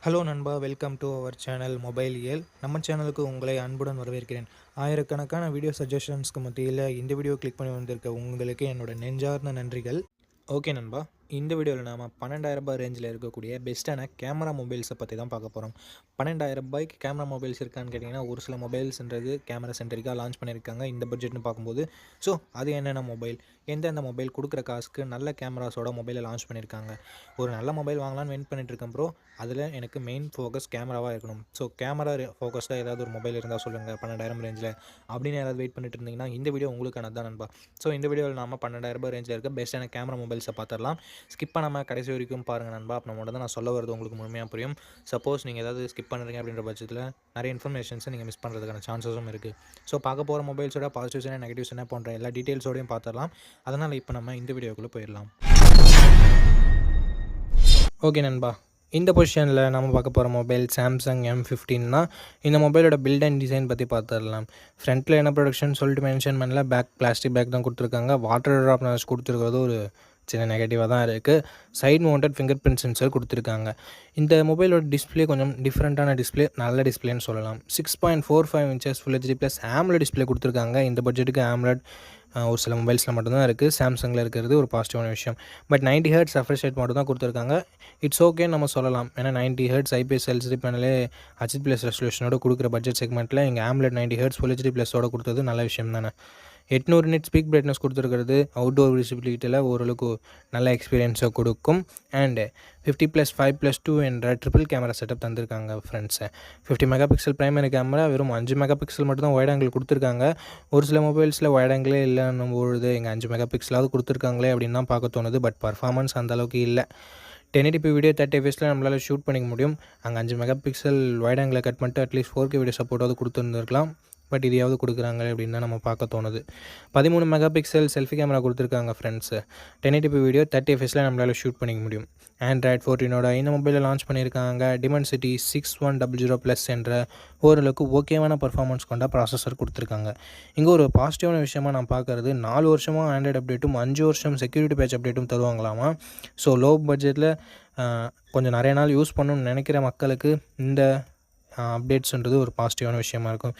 Hello நண்பா, welcome to our channel mobile இயல். நம்ம சேனலுக்கு உங்களை அன்புடன் வரவேற்கிறேன். ஆயிரக்கணக்கான வீடியோ சஜஷன்ஸ்க்கு மத்தியில் இந்த வீடியோ கிளிக் பண்ணி வந்திருக்க உங்களுக்கு என்னோட நெஞ்சார்ந்த நன்றிகள். ஓகே நண்பா, இந்த வீடியோவில் நாம் 12,000 ரேஞ்சில் இருக்கக்கூடிய பெஸ்ட்டான கேமரா மொபைல்ஸை பற்றி தான் பார்க்க போகிறோம். 12,000 கேமரா மொபைல்ஸ் இருக்கான்னு கேட்டிங்கன்னா, ஒரு சில மொபைல்ஸ்ன்றது கேமரா சென்டரிக்காக லான்ச் பண்ணியிருக்காங்க இந்த பட்ஜெட்னு பார்க்கும்போது. ஸோ அது என்னென்ன மொபைல், எந்தெந்த மொபைல் கொடுக்குற காசுக்கு நல்ல கேமராஸோட மொபைலை லான்ச் பண்ணியிருக்காங்க. ஒரு நல்ல மொபைல் வாங்கலான்னு வெயிட் பண்ணிட்டுருக்கேன் ப்ரோ. அதில் எனக்கு மெயின் ஃபோக்கஸ் கேமராவாக இருக்கணும். ஸோ கேமரா ஃபோக்கஸ்டாக ஏதாவது ஒரு மொபைல் இருந்தால் சொல்லுங்கள் 12,000 ரேஞ்சில் அப்படின்னு யாராவது வெயிட் பண்ணிட்டு இருந்தீங்கன்னா இந்த வீடியோ உங்களுக்கானது தான் நண்பா. ஸோ இந்த வீடியோவில் நாம் 12,000 ரேஞ்சில் இருக்க பெஸ்ட்டான கேமரா மொபைல்ஸை பார்த்துடலாம். ஸ்கிப் பண்ணாமல் கடைசி வரைக்கும் பாருங்கள் நண்பா. அப்போ மட்டும் தான் நான் சொல்ல வரது உங்களுக்கு முழுமையாக புரியும். சப்போஸ் நீங்கள் ஏதாவது ஸ்கிப் பண்ணுறீங்க அப்படின்ற பட்சத்தில் நிறைய இன்ஃபர்மேஷன்ஸை நீங்கள் மிஸ் பண்ணுறதுக்கான சான்சஸும் இருக்குது. ஸோ பார்க்க போகிற மொபைல்ஸோட பாசிட்டிவ்ஸ் என்ன, நெகட்டிவ்ஸ் என்ன போன்ற எல்லா டீட்டெயில்ஸோடையும் பார்த்துடலாம். அதனால் இப்போ நம்ம இந்த வீடியோக்குள்ளே போயிடலாம். ஓகே நண்பா, இந்த பொசிஷனில் நம்ம பார்க்க போகிற மொபைல் சாம்சங் M15 தான். இந்த மொபைலோட பில்ட் அண்ட் டிசைன் பற்றி பார்த்துடலாம். ஃப்ரண்ட்டில் என்ன ப்ரொடக்ஷன் சொல்லிட்டு மென்ஷன் பண்ணல. பேக் பிளாஸ்டிக் பேக் தான் கொடுத்துருக்காங்க. வாட்டர் ட்ராப் நர்ஸ் கொடுத்துருக்கிறது ஒரு சின்ன நெகட்டிவாக தான் இருக்குது. Side mounted fingerprint sensor கொடுத்துருக்காங்க. இந்த மொபைலோட டிஸ்பிளே கொஞ்சம் டிஃப்ரெண்ட்டான டிஸ்பிளே, நல்ல டிஸ்பிளேன்னு சொல்லலாம். 6.45 inches full HD plus AMOLED display கொடுத்துருக்காங்க. இந்த பட்ஜெட்டுக்கு AMOLED ஒரு சில மொபைல்ஸில் மட்டும்தான் இருக்குது. சாம்சங்கில் இருக்கிறது ஒரு பாசிட்டிவான விஷயம். பட் 90 Hz ரெஃப்ரெஷ் ரேட் மட்டும் தான் கொடுத்துருக்காங்க. இட்ஸ் ஓகேன்னு நம்ம சொல்லலாம். ஏன்னா 90 Hz IPS LCD பேனலே HD+ ரெசல்யூஷனோட கொடுக்குற பட்ஜெட் செக்மெண்ட்டில் இங்கே AMOLED 90 Hz ஃபுல் HD ப்ளஸோட கொடுத்தது நல்ல விஷயம் தானே. 800 nits ஸ்பீக் பிரைட்னஸ் கொடுத்துருக்கிறது அவுட்டோர் விசிபிலிட்டியில் ஓரளவுக்கு நல்ல எக்ஸ்பீரியன்ஸை கொடுக்கும். அண்டு 50+5+2 என்ற ட்ரிபிள் கேமரா செட்டப் தந்திருக்காங்க ஃப்ரெண்ட்ஸை. 50 மெகாபிக்சல் பிரைமரி கேமரா, வெறும் 5 மெகாபிக்சல் மட்டும் தான் வைட் ஆங்கிள் கொடுத்துருக்காங்க. ஒரு சில மொபைல்ஸில் வைட் ஆங்கிளே இல்லைன்னும் பொழுது இங்கே 5 மெகாபிக்சலாவது கொடுத்துருக்காங்களே அப்படின்னு தான் பார்க்க தோணுது. பட் பர்ஃபார்மன்ஸ் அந்தளவுக்கு இல்லை. 1080p வீடியோ 30 fps நம்மளால் ஷூட் பண்ணிக்க முடியும். அங்கே 5 மெகாபிக்சல் வைட் ஆங்கிளை கட் பண்ணிட்டு அட்லீஸ்ட் 4K வீடியோ சப்போர்ட்டாவது கொடுத்துருந்துருக்கலாம். பட் இதையாவது கொடுக்குறாங்களே அப்படின்னு தான் நம்ம பார்க்க தோணுது. 13 மெகாபிக்சல் செல்ஃபி கேமரா கொடுத்துருக்காங்க ஃப்ரெண்ட்ஸு. 1080p வீடியோ 30 fps நம்மளால் ஷூட் பண்ணிக்க முடியும். Android 14ஓட இந்த மொபைலில் லான்ச் பண்ணியிருக்காங்க. Dimensity 6100+ என்ற ஓரளவுக்கு ஓகேவான பர்ஃபார்மன்ஸ் கொண்ட ப்ராசஸர் கொடுத்துருக்காங்க. இங்கே ஒரு பாசிட்டிவான விஷயமாக நான் பார்க்குறது, 4 வருஷமாக ஆண்ட்ராய்டு அப்டேட்டும் 5 வருஷம் செக்யூரிட்டி பேட்ச் அப்டேட்டும் தருவாங்களாமா. ஸோ லோ பட்ஜெட்டில் கொஞ்சம் நிறைய நாள் யூஸ் பண்ணணும்னு நினைக்கிற மக்களுக்கு இந்த அப்டேட்ஸ்ன்றது ஒரு பாசிட்டிவான விஷயமா இருக்கும்.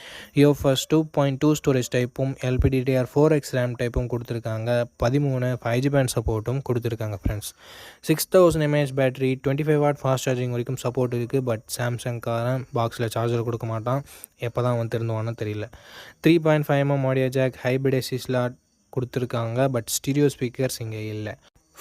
UFS 2.2 ஸ்டோரேஜ் டைப்பும் LPDDR4X ரேம் டைப்பும் கொடுத்துருக்காங்க. 13 5G பேண்ட் சப்போர்ட்டும் கொடுத்துருக்காங்க friends. 6000 mAh battery, 25 what fast charging வரைக்கும் சப்போர்ட் இருக்குது. பட் சாம்சங்காரன் பாக்ஸில் சார்ஜர் கொடுக்க மாட்டான். எப்போ தான் வந்து திருந்துவான்னு தெரியல. 3.5mm audio jack, hybrid AC slot கொடுத்துருக்காங்க. பட் ஸ்டீரியோ ஸ்பீக்கர்ஸ் இங்கே இல்லை.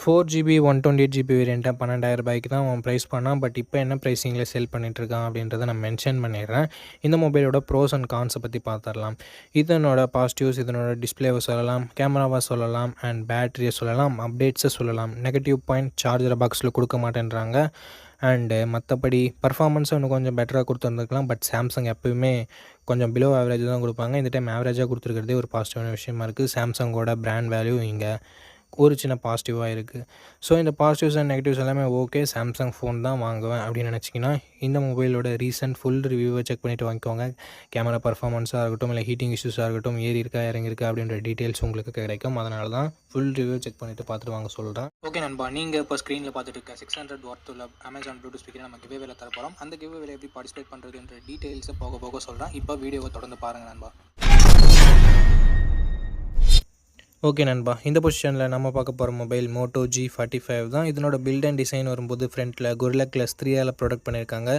4GB 128GB வேரியண்ட்டை 12,000 தான் அவன் ப்ரைஸ் பண்ணான். பட் இப்போ என்ன ப்ரைஸிங்கில் செல் பண்ணிகிட்ருக்கான் அப்படின்றத நான் மென்ஷன் பண்ணிடுறேன். இந்த மொபைலோட ப்ரோஸ் அண்ட் கான்ஸை பற்றி பார்த்துடலாம். இதனோட பாசிட்டிவ்ஸ், இதனோட டிஸ்பிளேவை சொல்லலாம், கேமராவை சொல்லலாம், அண்ட் பேட்டரியை சொல்லலாம், அப்டேட்ஸை சொல்லலாம். நெகட்டிவ் பாயிண்ட், சார்ஜரை பாக்ஸில் கொடுக்க மாட்டேன்றாங்க. அண்டு மற்றபடி பர்ஃபார்மன்ஸும் இன்னும் கொஞ்சம் பெட்டராக கொடுத்துருந்துருக்கலாம். பட் சாம்சங் எப்போயுமே கொஞ்சம் பிலோ ஆவரேஜ் தான் கொடுப்பாங்க. இந்த டைம் ஆவரேஜாக கொடுத்துருக்கிறதே ஒரு பாசிட்டிவான விஷயமா இருக்குது. சாம்சங்கோட பிராண்ட் வேல்யூ இங்கே ஒரு சின்ன பாசிட்டிவாக இருக்குது. ஸோ இந்த பாசிட்டிவ்ஸ் அண்ட் நெகட்டிவ்ஸ் எல்லாமே ஓகே. சாம்சங் ஃபோன் தான் வாங்குவேன் அப்படின்னு நினச்சிங்கன்னா இந்த மொபைலோட ரீசன்ட் ஃபுல் ரிவ்யூவை செக் பண்ணிவிட்டு வாங்கிக்கோங்க. கேமரா பர்ஃபார்மன்ஸாக இருக்கட்டும், இல்லை ஹீட்டிங் இஷ்யூஸாக இருக்கட்டும், ஏறி இருக்கா இறங்கியிருக்கா அப்படின்ற டீட்டெயில்ஸ் உங்களுக்கு கிடைக்கும். அதனால தான் ஃபுல் ரிவ்யூ செக் பண்ணிவிட்டு பார்த்துட்டு வாங்க சொல்கிறேன். ஓகே நண்பா, நீங்கள் இப்போ ஸ்க்ரீனில் பார்த்துட்டு இருக்க 600 வாட் உள்ள Amazon ப்ளூடூத் ஸ்பீக்கரை நம்ம கிவ்வேல தர போகிறோம். அந்த கிவ்வேல எப்படி பார்ட்டிசிபேட் பண்ணுறதுன்ற டீட்டெயில்ஸை போக போக சொல்கிறேன். இப்போ வீடியோவை தொடர்ந்து பாருங்கள் நண்பா. ஓகே நண்பா, இந்த பொசிஷனில் நம்ம பார்க்க போகிற மொபைல் Moto G45 தான். இதனோட பில்ட் அண்ட் டிசைன் வரும்போது ஃப்ரண்ட்டில் Gorilla Glass 3ஆல் ப்ரொடக்ட் பண்ணியிருக்காங்க.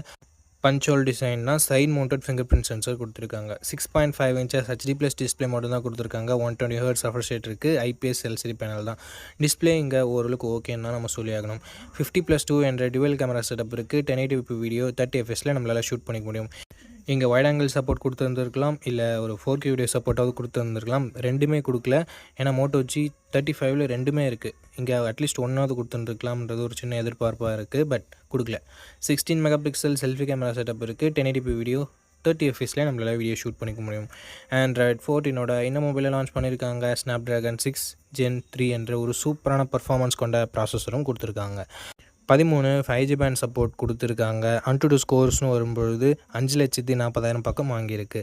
பஞ்சோல் டிசைன்னா side mounted fingerprint sensor கொடுத்துருக்காங்க. 6.5 இன்ச்சஸ் HD+ டிஸ்பிளே மட்டும் தான் கொடுத்துருக்காங்க. 120 Hz ரெஃப்ரெஷ் ரேட் இருக்குது. IPS LCD பேனல் தான். டிஸ்பிளே இங்கே ஓரளவுக்கு ஓகேன்னு தான் நம்ம சொல்லி ஆகணும். 50+2 என்ற டுவெல் கேமரா செட்டப் இருக்குது. 1080p வீடியோ 30 fps நம்மளால் ஷூட் பண்ணிக்க முடியும். இங்கே வைட் ஆங்கிள் சப்போர்ட் கொடுத்துருந்துருக்கலாம், இல்லை ஒரு 4K வீடியோ சப்போர்ட்டாவது கொடுத்துருந்துருக்கலாம். ரெண்டுமே கொடுக்கல. ஏன்னா Moto G35 ரெண்டுமே இருக்குது. இங்கே அட்லீஸ்ட் ஒன்றாவது கொடுத்துருக்கலாம்ன்றது ஒரு சின்ன எதிர்பார்ப்பாக இருக்குது. பட் கொடுக்கல. 16 மெகாபிக்சல் செல்ஃபி கேமரா செட்டப் இருக்குது. 1080p வீடியோ 30 fps நம்மளால் வீடியோ ஷூட் பண்ணிக்க முடியும். Android 14ஓட இந்த மொபைலை லான்ச் பண்ணியிருக்காங்க. Snapdragon 6 Gen 3 என்ற ஒரு சூப்பரான பர்ஃபார்மன்ஸ் கொண்ட ப்ராசஸரும் கொடுத்துருக்காங்க. 13 5G பேண்ட் சப்போர்ட் கொடுத்துருக்காங்க. AnTuTu ஸ்கோர்ஸ்னு வரும்பொழுது 5,40,000 பக்கம் வாங்கியிருக்கு.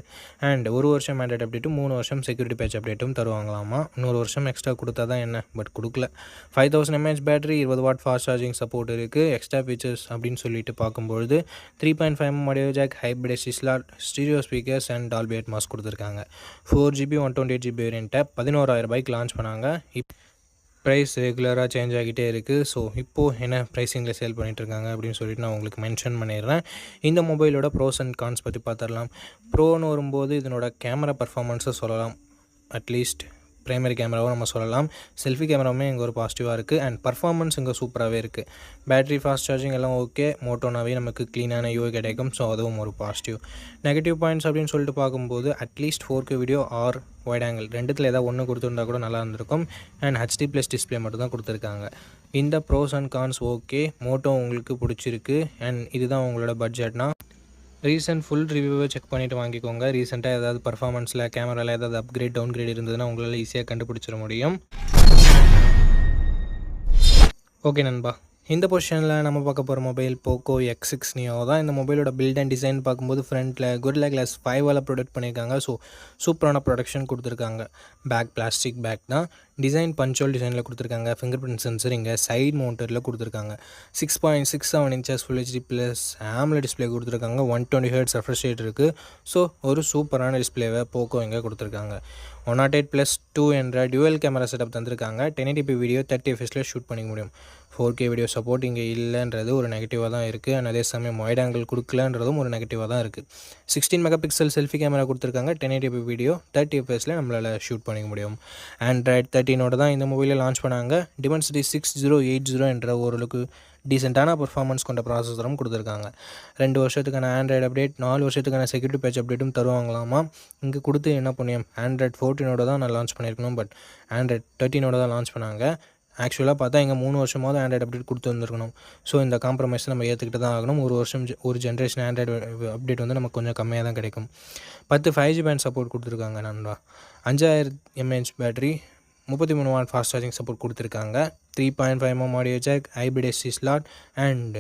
அண்ட் 1 வருஷம் ஆண்ட்ராய்டு அப்டேட்டும் 3 வருஷம் செக்யூரிட்டி பேட்ச் அப்டேட்டும் தருவாங்களாமா. இன்னொரு வருஷம் எக்ஸ்ட்ரா கொடுத்தா தான் என்ன, பட் கொடுக்கல. 5000 mAh battery, 20 watt fast charging support இருக்குது. எக்ஸ்ட்ரா ஃபீச்சர்ஸ் அப்படின்னு சொல்லிட்டு பார்க்கும்பொழுது 3.5mm audio jack, hybrid SD slot, stereo speakers and Dolby Atmos கொடுத்துருக்காங்க. 4GB 128GB வேரியண்ட்டை 11,000 ரூபாய்க்கு லான்ச் பண்ணாங்க. ப்ரைஸ் ரெகுலராக சேஞ்ச் ஆகிட்டே இருக்குது. ஸோ இப்போது என்ன ப்ரைஸிங்கில் சேல் பண்ணிகிட்ருக்காங்க அப்படின்னு சொல்லிட்டு நான் உங்களுக்கு மென்ஷன் பண்ணிடுறேன். இந்த மொபைலோட ப்ரோஸ் அண்ட் கான்ஸ் பற்றி பார்த்துடலாம். ப்ரோன்னு வரும்போது இதனோட கேமரா பர்ஃபார்மன்ஸை சொல்லலாம். அட்லீஸ்ட் ப்ரைமரி கேமராவும் நம்ம சொல்லலாம். செல்ஃபி கேமராவுமே இங்கே ஒரு பாசிட்டிவாக இருக்குது. அண்ட் பர்ஃபார்மன்ஸ் இங்கே சூப்பராகவே இருக்குது. பேட்டரி, ஃபாஸ்ட் சார்ஜிங் எல்லாம் ஓகே. மோட்டோனாவே நமக்கு க்ளீனான யூஐ கிடைக்கும். ஸோ அதுவும் ஒரு பாசிட்டிவ். நெகட்டிவ் பாயிண்ட்ஸ் அப்படின்னு சொல்லிட்டு பார்க்கும்போது at least 4K video or wide angle ரெண்டுத்தில் ஏதாவது ஒன்று கொடுத்துருந்தா கூட நல்லா இருந்திருக்கும். அண்ட் HD+ டிஸ்பிளே மட்டும் தான் கொடுத்துருக்காங்க. இந்த pros and cons okay. Moto உங்களுக்கு பிடிச்சிருக்கு அண்ட் இதுதான் உங்களோட பட்ஜெட்னா ரீசெண்ட் ஃபுல் ரிவ்யூவை செக் பண்ணிவிட்டு வாங்கிக்கோங்க. ரீசெண்டாக ஏதாவது பர்ஃபார்மன்ஸில் கேமராவில் ஏதாவது அப்கிரேட் டவுன்கிரேட் இருந்ததுன்னா உங்களால் ஈஸியாக கண்டுபிடிச்சிட முடியும். ஓகே நண்பா, இந்த பொசிஷனில் நம்ம பார்க்க போகிற மொபைல் போக்கோ X6 Neo தான். இந்த மொபைலோட பில்ட் அண்ட் டிசைன் பார்க்கும்போது ஃப்ரண்ட்டில் Gorilla Glass 5 ப்ரொடக்ட் பண்ணியிருக்காங்க. ஸோ சூப்பரான ப்ரொடக்ஷன் கொடுத்துருக்காங்க. பேக் பிளாஸ்டிக் பேக் தான். டிசைன் பஞ்சுவல் டிசைனில் கொடுத்துருக்காங்க. ஃபிங்கர் பிரிண்ட் சென்சர் இங்கே சைட் மவுண்டரில் கொடுத்துருக்காங்க. 6.67 inches Full HD+ AMOLED display கொடுத்துருக்காங்க. 120 Hz ரெஃப்ரெஷ் ரேட் இருக்குது. ஸோ ஒரு சூப்பரான டிஸ்பிளேவை போக்கோ இங்கே கொடுத்துருக்காங்க. 108+2 என்ற டியூவல் கேமரா செட்டப் தந்திருக்காங்க. 1080p வீடியோ 30fps ஷூட் பண்ணிக்க முடியும். 4K வீடியோ சப்போர்ட் இங்கே இல்லைன்றது ஒரு நெகட்டிவாக தான் இருக்குது. அண்ட் அதே சமயம் வைட் ஆங்கிள் கொடுக்கலன்றதும் ஒரு நெகட்டிவாக தான் இருக்குது. 16 MP செல்ஃபி கேமரா கொடுத்துருக்காங்க. 1080p வீடியோ 30fps நம்மளால் ஷூட் பண்ணிக்க முடியும். Android 13 தான் இந்த மொபைலில் லான்ச் பண்ணாங்க. Dimensity 6080 என்ற ஓரளவுக்கு டீசெண்டான பர்ஃபார்மன்ஸ் கொண்ட ப்ராசஸரும் கொடுத்துருக்காங்க. 2 வருஷத்துக்கான ஆண்ட்ராய்டு அப்டேட், 4 வருஷத்துக்கான செக்யூரிட்டி பேட்ச் அப்டேட்டும் தருவாங்களாமா. இங்கே கொடுத்து என்ன புண்ணியம், Android 14 தான் நான் லான்ச் பண்ணியிருக்கணும். பட் Android 13 தான் லான்ச் பண்ணாங்க. ஆக்சுவலாக பார்த்தா இங்கே 3 வருஷமாவது ஆண்ட்ராய்டு அப்டேட் கொடுத்து வந்துருக்கணும். ஸோ இந்த காம்ப்ரமைஸ் நம்ம ஏற்றுக்கிட்டு தான் ஆகணும். ஒரு ஜென்ரேஷன் ஆண்ட்ராய்டு அப்டேட் வந்து நமக்கு கொஞ்சம் கம்மியாக தான் கிடைக்கும். 10 5G பேண்ட் சப்போர்ட் கொடுத்துருக்காங்க நண்பா. 5000 mAh battery, 33 watt fast charging support கொடுத்துருக்காங்க. 3.5mm audio jack, hybrid SD slot and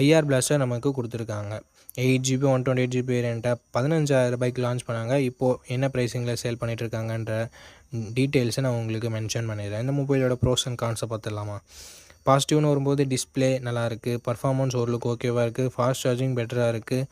IR blaster நமக்கு கொடுத்துருக்காங்க. 8GB 128GB வேரியண்ட்டை 15,000 ரூபாய்க்கு லான்ச் பண்ணாங்க. இப்போது என்ன ப்ரைஸிங்கில் சேல் பண்ணிகிட்ருக்காங்கன்ற டீட்டெயில்ஸை நான் உங்களுக்கு மென்ஷன் பண்ணிடுறேன். இந்த மொபைலோட ப்ரோஸ் அண்ட் கான்ஸை பார்த்துடலாமா. பாசிட்டிவ்னு வரும்போது டிஸ்பிளே நல்லாயிருக்கு. பர்ஃபார்மன்ஸ் ஓரளவுக்கு ஓகேவாக இருக்குது. ஃபாஸ்ட் சார்ஜிங் பெட்டராக இருக்குது.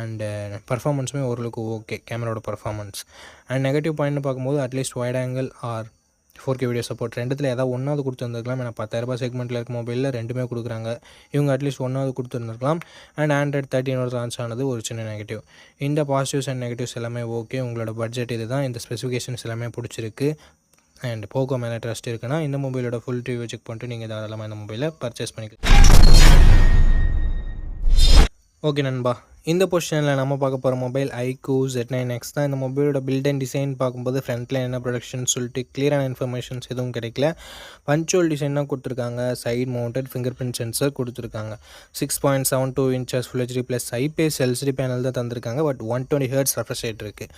அண்டு பர்ஃபார்மன்ஸுமே ஓரளவுக்கு ஓகே கேமராவோட பர்ஃபார்மன்ஸ். அண்ட் நெகட்டிவ் பாயிண்ட்னு பார்க்கும்போது at least wide angle or 4K video support ரெண்டுத்தில் ஏதாவது ஒன்றாவது கொடுத்துருந்துருக்கலாம். ஏன்னா 10,000 செக்மெண்ட்டில் இருக்க மொபைலில் ரெண்டுமே கொடுக்குறாங்க. இவங்க அட்லீஸ்ட் ஒன்றாவது கொடுத்துருந்துருக்கலாம். அண்ட் Android 13 லான்ச் ஆனது ஒரு சின்ன நெகட்டிவ். இந்த பாசிட்டிவ்ஸ் அண்ட் நெகட்டிவ்ஸ் எல்லாமே ஓகே. உங்களோட பட்ஜெட் இது தான். இந்த ஸ்பெசிஃபிகேஷன்ஸ் எல்லாமே பிடிச்சிருக்கு. அண்ட் போக்கோ மேலே ட்ரஸ்ட் இருக்குன்னா இந்த மொபைலோட ஃபுல் ரிவ்யூ செக் பண்ணிட்டு நீங்கள் தாராளமாக இந்த மொபைலை பர்ச்சேஸ் பண்ணிக்கலாம். ஓகே நண்பா, இந்த பொசிஷனில் நம்ம பார்க்க போகிற மொபைல் iQOO Z9X தான். இந்த மொபைலோட பில்ட் அண்ட் டிசைன் பார்க்கும்போது ஃப்ரண்ட்டில் என்ன ப்ரொடக்ஷன் சொல்லிட்டு கிளியரான இன்ஃபர்மேஷன்ஸ் எதுவும் கிடைக்கல. பஞ்சுவல் டிசைன் தான் கொடுத்துருக்காங்க. Side mounted fingerprint sensor கொடுத்துருக்காங்க. 6.72 inches Full HD+ IPS LCD panel தான் தந்திருக்காங்க. பட் 120 Hz ரெஃப்ரெஷ் ரேட் இருக்குது.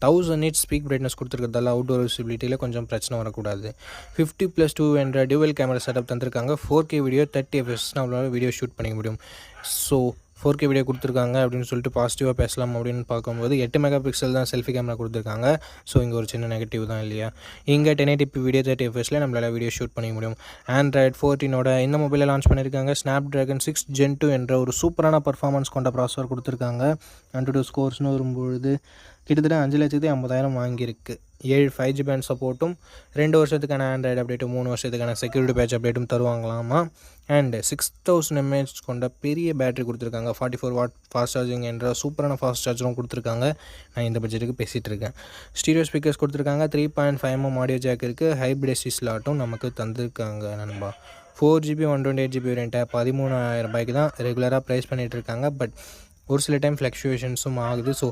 1000 nits ஸ்பீக் பிரைட்னஸ் கொடுத்துருக்கிறதால அவுட்டோர் விசிபிலிட்டியில் கொஞ்சம் பிரச்சனை வரக்கூடாது. 50+2 என்ற டியூவல் கேமரா செட்டப் தந்திருக்காங்க. 4K வீடியோ 30fps நம்மளால் வீடியோ ஷூட் பண்ணிக்க முடியும். ஸோ 4K வீடியோ கொடுத்துருக்காங்க அப்படின்னு சொல்லிட்டு பாசிட்டிவாக பேசலாம் அப்படின்னு பார்க்கும்போது 8 MP தான் செல்ஃபி கேமரா கொடுத்துருக்காங்க. ஸோ இங்கே ஒரு சின்ன நெகட்டிவ் தான் இல்லையா. இங்கே 1080p வீடியோ 30fps நம்மளால் வீடியோ ஷூட் பண்ணிக்க முடியும். Android 14 இந்த மொபைலில் லான்ச் பண்ணியிருக்காங்க. Snapdragon 6 Gen 2 என்ற ஒரு சூப்பரான பர்ஃபார்மன்ஸ் கொண்ட ப்ராசஸர் கொடுத்துருக்காங்க. AnTuTu ஸ்கோர்ஸ்னு வரும்பொழுது கிட்டத்தட்ட 5,50,000 வாங்கியிருக்கு. 7 5G பேண்ட் சப்போர்ட்டும் 2 வருஷத்துக்கான ஆண்ட்ராய்டு அப்டேட்டும் 3 வருஷத்துக்கான செக்யூரிட்டி பேட்ச் அப்டேட்டும் தருவாங்களாமா. அண்ட் 6000 mAh கொண்ட பெரிய பேட்டரி கொடுத்துருக்காங்க. 44 வாட் ஃபாஸ்ட் சார்ஜிங் என்ற சூப்பரான ஃபாஸ்ட் சார்ஜரும் கொடுத்துருக்காங்க. நான் இந்த பட்ஜெட்டுக்கு பேசிகிட்டு இருக்கேன். ஸ்டீரியோ ஸ்பீக்கர்ஸ் கொடுத்துருக்காங்க. 3.5mm ஆடியோ ஜாக் இருக்குது. ஹைப்ரிட் எஸ்டி ஸ்லாட்டும் நமக்கு தந்திருக்காங்க நண்பா. 4GB 128GB வேரியண்ட்டை 13,000 ரூபாய்க்கு தான் ரெகுலராக ப்ரைஸ் பண்ணிகிட்ருக்காங்க. பட் ஒரு சில டைம் ஃப்ளக்ஷுவேஷன்ஸும் ஆகுது. ஸோ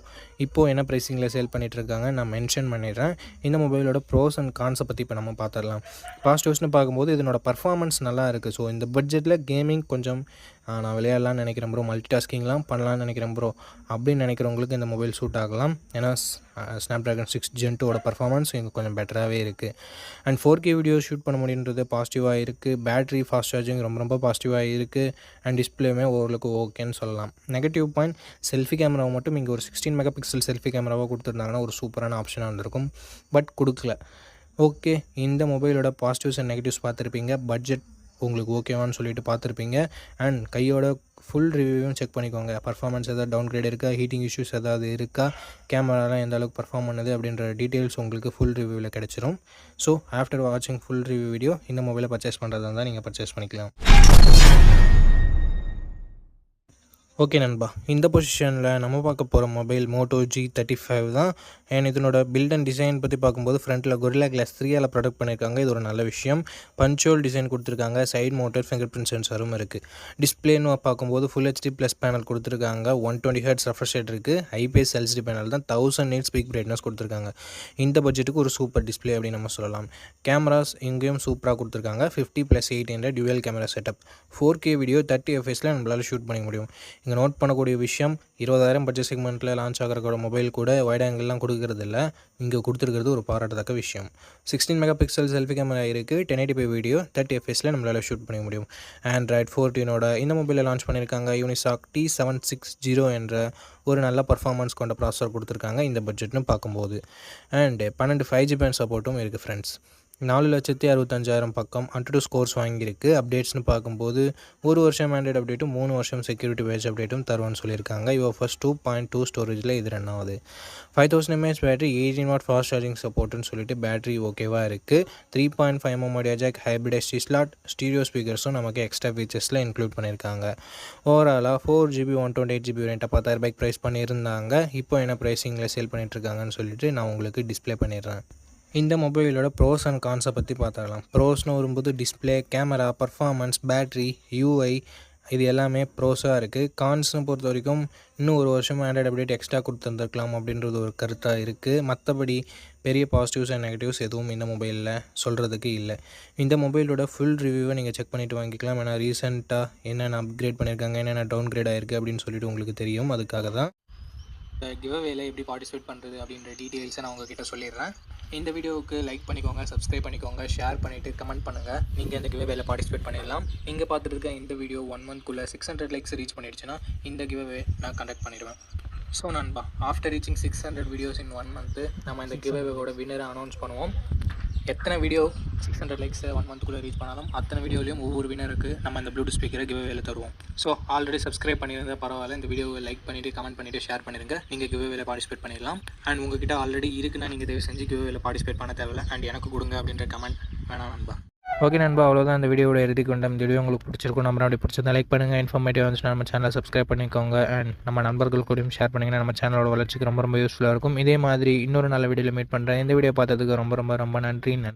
இப்போது என்ன ப்ரைஸிங்கில் சேல் பண்ணிகிட்ருக்காங்க நான் மென்ஷன் பண்ணிடுறேன். இந்த மொபைலோட ப்ரோஸ் அண்ட் கான்ஸை பற்றி இப்போ நம்ம பார்த்துடலாம். பாசிட்டிவ்ஸ்னு பார்க்கும்போது இதனோட பர்ஃபார்மன்ஸ் நல்லா இருக்குது. ஸோ இந்த பட்ஜெட்டில் கேமிங் கொஞ்சம் நான் விளையாடலாம்னு நினைக்கிறேன் ப்ரோ, மல்டி டாஸ்கிங்லாம் பண்ணலான்னு நினைக்கிறேன் ப்ரோ அப்படின்னு நினைக்கிறவங்களுக்கு இந்த மொபைல் சூட் ஆகலாம். ஏன்னா ஸ்னாப்ட்ராகன் 6 Gen 2 பர்ஃபார்மன்ஸ் இங்கே கொஞ்சம் பெட்டராகவே இருக்குது. அண்ட் 4K வீடியோ ஷூட் பண்ண முடியுன்றது பாசிட்டிவாக இருக்குது. பேட்ரி ஃபாஸ்ட் சார்ஜிங் ரொம்ப பாசிட்டிவாக இருக்குது. அண்ட் டிஸ்பிளேயுமே ஓரளவுக்கு ஓகேன்னு சொல்லலாம். நெகட்டிவ் பாயிண்ட், செல்ஃபி கேமராவை மட்டும் இங்கே ஒரு 16 மெகா பிக்சல் செல்ஃபி கேமராவாக கொடுத்துருந்தாங்கன்னா ஒரு சூப்பரான ஆப்ஷனாக இருந்திருக்கும். பட் கொடுக்கல. ஓகே, இந்த மொபைலோட பாசிட்டிவ்ஸ் அண்ட் நெகட்டிவ்ஸ் பார்த்துருப்பீங்க. பட்ஜெட் உங்களுக்கு ஓகேவான்னு சொல்லிட்டு பார்த்துருப்பீங்க. அண்ட் கையோட ஃபுல் ரிவ்யூவும் செக் பண்ணிக்கோங்க. பர்ஃபார்மன்ஸ் எதாவது டவுன் கிரேட் இருக்கா, ஹீட்டிங் இஷ்யூஸ் ஏதாவது இருக்கா, கேமராலாம் எந்த அளவுக்கு பர்ஃபார்ம் பண்ணுது அப்படின்ற டீட்டெயில்ஸ் உங்களுக்கு ஃபுல் ரிவ்யூவில் கிடச்சிரும். ஸோ ஆஃப்டர் வாட்சிங் ஃபுல் ரிவ்யூ வீடியோ இந்த மொபைலை பர்ச்சேஸ் பண்ணுறதா இருந்தால் நீங்கள் பர்ச்சேஸ் பண்ணிக்கலாம். ஓகே நண்பா, இந்த பொசிஷனில் நம்ம பார்க்க போகிற மொபைல் Moto G35 தான். அண்ட் இதனோட பில்ட் அண்ட் டிசைன் பற்றி பார்க்கும்போது ஃப்ரண்ட்டில் Gorilla Glass 3 ப்ரொடக்ட் பண்ணியிருக்காங்க. இது ஒரு நல்ல விஷயம். பஞ்சுவல் டிசைன் கொடுத்துருக்காங்க. சைட் மவுண்டட் ஃபிங்கர் பிரிண்ட் சென்சரும் இருக்குது. டிஸ்பிளேன்னு பார்க்கும்போது Full HD ப்ளஸ் பேனல் கொடுத்துருக்காங்க. 120 Hz ரெஃப்ரெஷ் ரேட் இருக்குது. IPS LCD பேனல் தான். 1000 nits பீக் பிரைட்னஸ் கொடுத்துருக்காங்க. இந்த பட்ஜெட்டுக்கு ஒரு சூப்பர் டிஸ்பிளே அப்படின்னு நம்ம சொல்லலாம். கேமராஸ் இங்கேயும் சூப்பராக கொடுத்துருக்காங்க. 50+8 என்ற dual camera setup. 4K video 30 fps நம்மளால் ஷூட் பண்ணிக்க முடியும். இங்கே நோட் பண்ணக்கூடிய விஷயம், 20,000 பட்ஜெட் செக்மெண்ட்டில் லான்ச் ஆகிற மொபைல் கூட வைட் ஆங்கிள்லாம் கொடுக்கறது இல்லை. இங்கே கொடுத்துருக்கிறது ஒரு பாராட்டத்தக்க விஷயம். 16 மெகா பிக்சல் செல்ஃபி கேமரா இருக்குது. 1080p வீடியோ 30 fps நம்மளால் ஷூட் பண்ணிக்க முடியும். Android 14 இந்த மொபைலை லான்ச் பண்ணியிருக்காங்க. Unisoc T760 என்ற ஒரு நல்ல பர்ஃபார்மன்ஸ் கொண்ட ப்ராசஸர் கொடுத்துருக்காங்க இந்த பட்ஜெட்னு பார்க்கும்போது. அண்ட் 12 5G பேண்ட் சப்போர்ட்டும் இருக்குது ஃப்ரெண்ட்ஸ். 4,65,000 பக்கம் Antutu ஸ்கோர்ஸ் வாங்கியிருக்கு. அப்டேட்ஸ்னு பார்க்கும்போது 1 வருஷம் ஆண்ட்ராய்டு அப்டேட்டும் 3 வருஷம் செக்யூரிட்டி பேட்ச் அப்டேட்டும் தருவான்னு சொல்லியிருக்காங்க. UFS 2.2 ஸ்டோரேஜில் இது ரன் ஆகுது. 5000 mAh battery, 18 watt fast charging சப்போர்ட்டுன்னு சொல்லிட்டு பேட்டரி ஓகேவாக இருக்குது. 3.5 mm audio jack, hybrid SD slot, stereo ஸ்பீக்கர்ஸும் நமக்கு எக்ஸ்ட்ரா ஃபீச்சர்ஸில் இன்க்ளூட் பண்ணியிருக்காங்க. ஓவராலாக 4GB 128GB வேரியண்ட்டை 10,000 ரூபாய்க்கு ப்ரைஸ் பண்ணியிருந்தாங்க. இப்போ என்ன ப்ரைஸிங்கில் சேல் பண்ணிகிட்ருக்காங்கன்னு சொல்லிட்டு நான் உங்களுக்கு டிஸ்பிளே பண்ணிடுறேன். இந்த மொபைலோட ப்ரோஸ் அண்ட் கான்ஸை பற்றி பார்த்துக்கலாம். ப்ரோஸ்னு வரும்போது display, camera, performance, battery, UI இது எல்லாமே ப்ரோஸாக இருக்குது. கான்ஸ்னு பொறுத்த வரைக்கும் இன்னும் 1 வருஷம் ஆண்ட்ராய்டு அப்டேட் எக்ஸ்ட்ரா கொடுத்துருந்துருக்கலாம் அப்படின்றது ஒரு கருத்தாக இருக்குது. மற்றபடி பெரிய பாசிட்டிவ்ஸ் அண்ட் நெகட்டிவ்ஸ் எதுவும் இந்த மொபைலில் சொல்கிறதுக்கு இல்லை. இந்த மொபைலோட ஃபுல் ரிவ்யூவை நீங்கள் செக் பண்ணிவிட்டு வாங்கிக்கலாம். ஏன்னா ரீசெண்டாக என்னென்ன அப்கிரேட் பண்ணியிருக்காங்க, என்னென்ன டவுன் கிரேட் ஆகிருக்கு அப்படின்னு சொல்லிட்டு உங்களுக்கு தெரியும். அதுக்காக தான் கிவ்அவேல எப்படி பார்ட்டிசிபேட் பண்ணுறது அப்படின்ற டீட்டெயில்ஸை நான் உங்ககிட்ட சொல்லிடுறேன். இந்த வீடியோவுக்கு லைக் பண்ணிக்கோங்க, சப்ஸ்கிரைப் பண்ணிக்கோங்க, ஷேர் பண்ணிவிட்டு கமெண்ட் பண்ணுங்கள். நீங்கள் இந்த கிவ்அவேல பார்ட்டிசிபேட் பண்ணிடலாம். நீங்கள் பார்த்துட்டு இருக்க இந்த வீடியோ 1 monthக்குள்ளே 600 லைக்ஸ் ரீச் பண்ணிடுச்சுன்னா இந்த கிவ்அவே நான் கண்டக்ட் பண்ணிடுவேன். ஸோ நண்பா, ஆஃப்டர் ரீச்சிங் 600 வீடியோஸ் இன் 1 month நம்ம இந்த கிவ்அவேவோட வின்னரை அனௌன்ஸ் பண்ணுவோம். எத்தனை வீடியோ 600 லைக்ஸை 1 monthக்குள்ளே ரீச் பண்ணாலும் அத்தனை வீடியோலையும் ஒவ்வொரு வினருக்கு நம்ம இந்த ப்ளூடூத் ஸ்பீக்கரை கிவ்அவேல தருவோம். ஸோ ஆல்ரெடி சப்ஸ்கிரைப் பண்ணியிருந்தா பரவாயில்ல, இந்த வீடியோவை லைக் பண்ணிவிட்டு கமெண்ட் பண்ணிவிட்டு ஷேர் பண்ணிடுங்க. நீங்கள் கிவ்அவேல பார்ட்டிசிபேட் பண்ணிடலாம். அண்ட் உங்ககிட்ட ஆல்ரெடி இருக்குன்னா நீங்கள் தயவு செஞ்சு கிவ்அவேல பார்ட்டிசிபேட் பண்ண தேவையில்லை. அண்ட் எனக்கு கொடுங்க அப்படின்ற கமெண்ட் வேணாம் நண்பா. ஓகே நண்பா, அவ்வளோதான் இந்த வீடியோட இறுதி கொண்டோம். இந்த வீடியோ உங்களுக்கு பிடிச்சிருக்கும். நம்ம அப்படி பிடிச்சிருந்தா லைக் பண்ணுங்கள். இன்ஃபர்மேட்டிவ் வந்துச்சுன்னா நம்ம சேனலை சப்ஸ்கிரைப் பண்ணிக்கோங்க. அண்ட் நம்ம நண்பர்கள் கூடயும் ஷேர் பண்ணிங்கன்னா நம்ம சேனலோட வளர்ச்சிக்கு ரொம்ப யூஸ்ஃபுல்லாக இருக்கும். இதே மாதிரி இன்னொரு நல்ல வீடியோவில் மீட் பண்ணுறேன். இந்த வீடியோ பார்த்ததுக்கு ரொம்ப நன்றி.